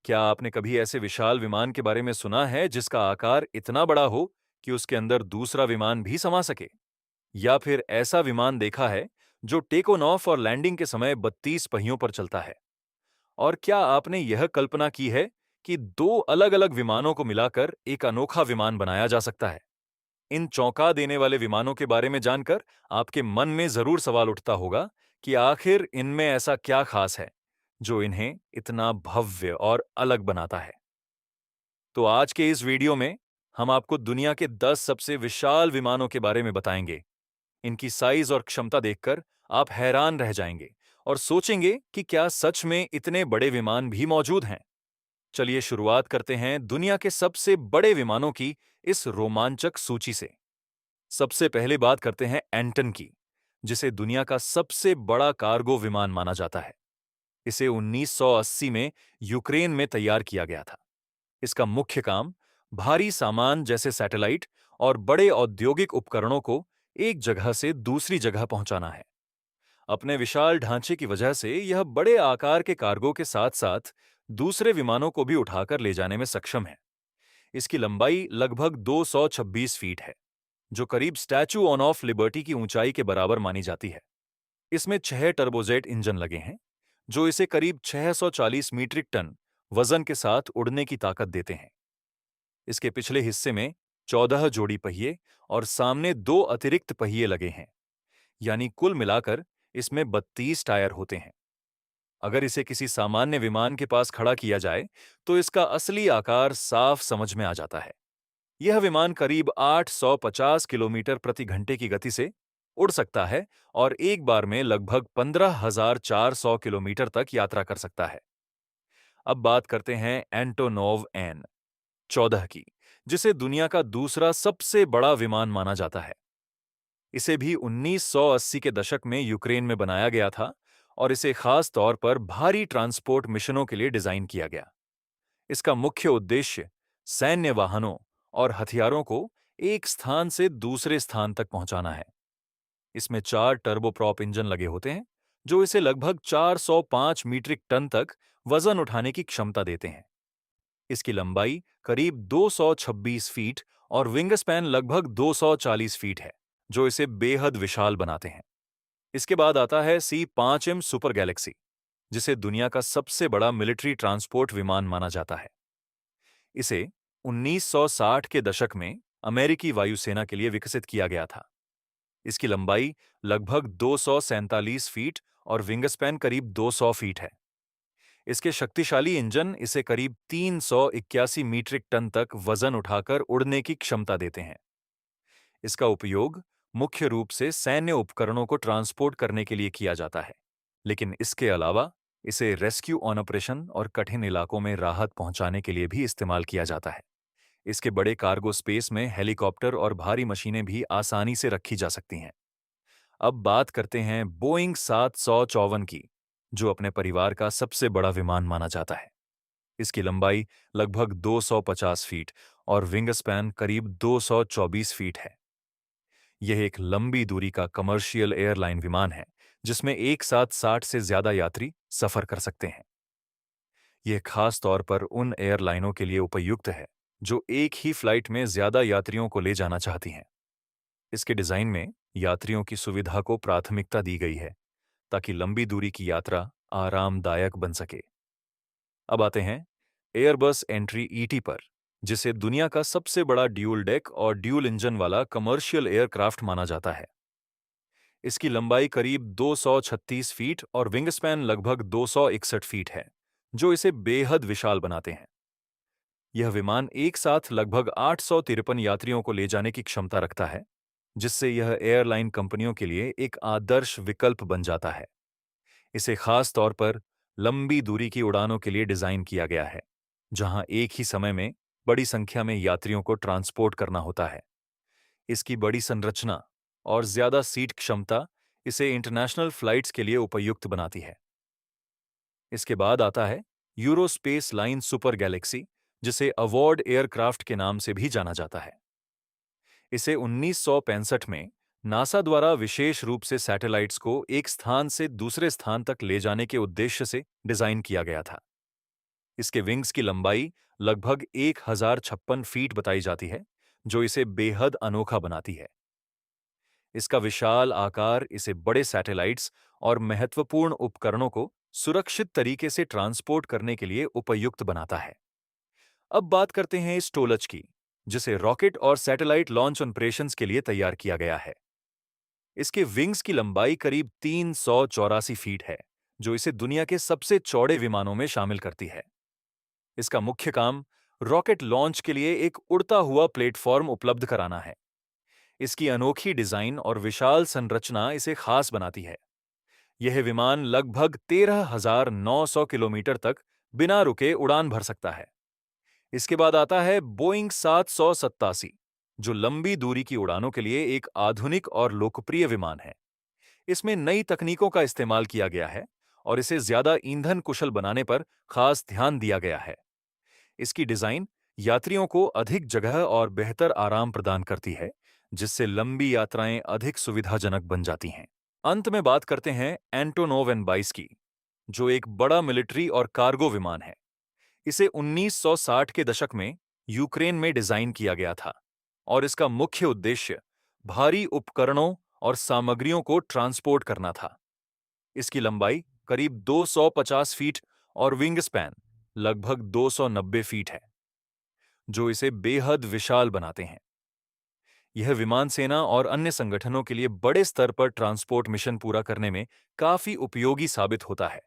क्या आपने कभी ऐसे विशाल विमान के बारे में सुना है जिसका आकार इतना बड़ा हो कि उसके अंदर दूसरा विमान भी समा सके? या फिर ऐसा विमान देखा है जो टेक ऑन ऑफ और लैंडिंग के समय 32 पहियों पर चलता है? और क्या आपने यह कल्पना की है कि दो अलग-अलग विमानों को मिलाकर एक अनोखा विमान बनाया जा सकता है? इन चौंका देने वाले विमानों के बारे में जानकर आपके मन में जरूर सवाल उठता होगा कि आखिर इनमें ऐसा क्या खास है जो इन्हें इतना भव्य और अलग बनाता है। तो आज के इस वीडियो में हम आपको दुनिया के 10 सबसे विशाल विमानों के बारे में बताएंगे। इनकी साइज और क्षमता देखकर आप हैरान रह जाएंगे और सोचेंगे कि क्या सच में इतने बड़े विमान भी मौजूद हैं। चलिए शुरुआत करते हैं दुनिया के सबसे बड़े विमानों की इस रोमांचक सूची से। सबसे पहले बात करते हैं एंटन की, जिसे दुनिया का सबसे बड़ा कार्गो विमान माना जाता है। इसे 1980 में यूक्रेन में तैयार किया गया था। इसका मुख्य काम भारी सामान जैसे सैटेलाइट और बड़े औद्योगिक उपकरणों को एक जगह से दूसरी जगह पहुंचाना है। अपने विशाल ढांचे की वजह से यह बड़े आकार के कार्गो के साथ-साथ दूसरे विमानों को भी उठाकर ले जाने में सक्षम है। इसकी लंबाई लगभग 226 फीट है, जो करीब स्टैचू ऑन ऑफ लिबर्टी की ऊंचाई के बराबर मानी जाती है। इसमें 6 टर्बोजेट इंजन लगे हैं, जो इसे करीब 640 मीट्रिक टन वजन के साथ उड़ने की ताकत देते हैं। इसके पिछले हिस्से में 14 जोड़ी पहिए और सामने 2 अतिरिक्त पहिए लगे हैं, यानी कुल मिलाकर इसमें 32 टायर होते हैं। अगर इसे किसी सामान्य विमान के पास खड़ा किया जाए, तो इसका असली आकार साफ समझ में आ जाता है। यह विमान करीब 850 किलोमीटर प्रति घंटे की गति से उड़ सकता है और एक बार में लगभग 15,400 किलोमीटर तक यात्रा कर सकता है। अब बात करते हैं एंटोनोव एन 14 की, जिसे दुनिया का दूसरा सबसे बड़ा विमान माना जाता है। इसे भी 1980 के दशक में यूक्रेन में बनाया गया था और इसे खास तौर पर भारी ट्रांसपोर्ट मिशनों के लिए डिजाइन किया गया। इसका मुख्य उद्देश्य सैन्य वाहनों और हथियारों को एक स्थान से दूसरे स्थान तक पहुंचाना है। इसमें 4 टर्बोप्रॉप इंजन लगे होते हैं, जो इसे लगभग 405 मीट्रिक टन तक वजन उठाने की क्षमता देते हैं। इसकी लंबाई करीब 226 फीट और विंग स्पैन लगभग 240 फीट है, जो इसे बेहद विशाल बनाते हैं। इसके बाद आता है C-5M सुपर गैलेक्सी, जिसे दुनिया का सबसे बड़ा मिलिट्री ट्रांसपोर्ट विमान माना जाता है। इसे 1960 के दशक में अमेरिकी वायुसेना के लिए विकसित किया गया था। इसकी लंबाई लगभग 247 फीट और विंग स्पैन करीब 200 फीट है। इसके शक्तिशाली इंजन इसे करीब 381 मीट्रिक टन तक वजन उठाकर उड़ने की क्षमता देते हैं। इसका उपयोग मुख्य रूप से सैन्य उपकरणों को ट्रांसपोर्ट करने के लिए किया जाता है, लेकिन इसके अलावा इसे रेस्क्यू ऑन ऑपरेशन और कठिन इलाकों में राहत पहुंचाने के लिए भी इस्तेमाल किया जाता है। इसके बड़े कार्गो स्पेस में हेलीकॉप्टर और भारी मशीनें भी आसानी से रखी जा सकती हैं। अब बात करते हैं बोइंग 754 की, जो अपने परिवार का सबसे बड़ा विमान माना जाता है। इसकी लंबाई लगभग 250 फीट और विंग स्पैन करीब 224 फीट है। यह एक लंबी दूरी का कमर्शियल एयरलाइन विमान है, जिसमें एक साथ 60 से ज्यादा यात्री सफर कर सकते हैं। यह खास तौर पर उन एयरलाइनों के लिए उपयुक्त है जो एक ही फ्लाइट में ज्यादा यात्रियों को ले जाना चाहती हैं। इसके डिजाइन में यात्रियों की सुविधा को प्राथमिकता दी गई है, ताकि लंबी दूरी की यात्रा आरामदायक बन सके। अब आते हैं एयरबस एंट्री ईटी पर, जिसे दुनिया का सबसे बड़ा ड्यूल डेक और ड्यूल इंजन वाला कमर्शियल एयरक्राफ्ट माना जाता है। इसकी लंबाई करीब 236 फीट और विंग स्पैन लगभग 261 फीट है, जो इसे बेहद विशाल बनाते हैं। यह विमान एक साथ लगभग 853 यात्रियों को ले जाने की क्षमता रखता है, जिससे यह एयरलाइन कंपनियों के लिए एक आदर्श विकल्प बन जाता है। इसे खास तौर पर लंबी दूरी की उड़ानों के लिए डिजाइन किया गया है, जहां एक ही समय में बड़ी संख्या में यात्रियों को ट्रांसपोर्ट करना होता है। इसकी बड़ी संरचना और ज्यादा सीट क्षमता इसे इंटरनेशनल फ्लाइट्स के लिए उपयुक्त बनाती है। इसके बाद आता है यूरोस्पेस लाइन सुपर गैलेक्सी, जिसे अवॉर्ड एयरक्राफ्ट के नाम से भी जाना जाता है। इसे 1965 में नासा द्वारा विशेष रूप से सैटेलाइट्स को एक स्थान से दूसरे स्थान तक ले जाने के उद्देश्य से डिजाइन किया गया था। इसके विंग्स की लंबाई लगभग 1056 फीट बताई जाती है, जो इसे बेहद अनोखा बनाती है। इसका विशाल आकार इसे बड़े सैटेलाइट्स और महत्वपूर्ण उपकरणों को सुरक्षित तरीके से ट्रांसपोर्ट करने के लिए उपयुक्त बनाता है। अब बात करते हैं इस टोलच की, जिसे रॉकेट और सैटेलाइट लॉन्च ऑपरेशंस के लिए तैयार किया गया है। इसके विंग्स की लंबाई करीब 384 फीट है, जो इसे दुनिया के सबसे चौड़े विमानों में शामिल करती है। इसका मुख्य काम रॉकेट लॉन्च के लिए एक उड़ता हुआ प्लेटफॉर्म उपलब्ध कराना है। इसकी अनोखी डिजाइन और विशाल संरचना इसे खास बनाती है। यह विमान लगभग 13,900 किलोमीटर तक बिना रुके उड़ान भर सकता है। इसके बाद आता है बोइंग 787, जो लंबी दूरी की उड़ानों के लिए एक आधुनिक और लोकप्रिय विमान है। इसमें नई तकनीकों का इस्तेमाल किया गया है और इसे ज्यादा ईंधन कुशल बनाने पर खास ध्यान दिया गया है। इसकी डिजाइन यात्रियों को अधिक जगह और बेहतर आराम प्रदान करती है, जिससे लंबी यात्राएं अधिक सुविधाजनक बन जाती हैं। अंत में बात करते हैं एंटोनोव एन-22 की, जो एक बड़ा मिलिट्री और कार्गो विमान है। इसे 1960 के दशक में यूक्रेन में डिजाइन किया गया था और इसका मुख्य उद्देश्य भारी उपकरणों और सामग्रियों को ट्रांसपोर्ट करना था। इसकी लंबाई करीब 250 फीट और विंग स्पैन लगभग 290 फीट है, जो इसे बेहद विशाल बनाते हैं। यह विमान सेना और अन्य संगठनों के लिए बड़े स्तर पर ट्रांसपोर्ट मिशन पूरा करने में काफी उपयोगी साबित होता है।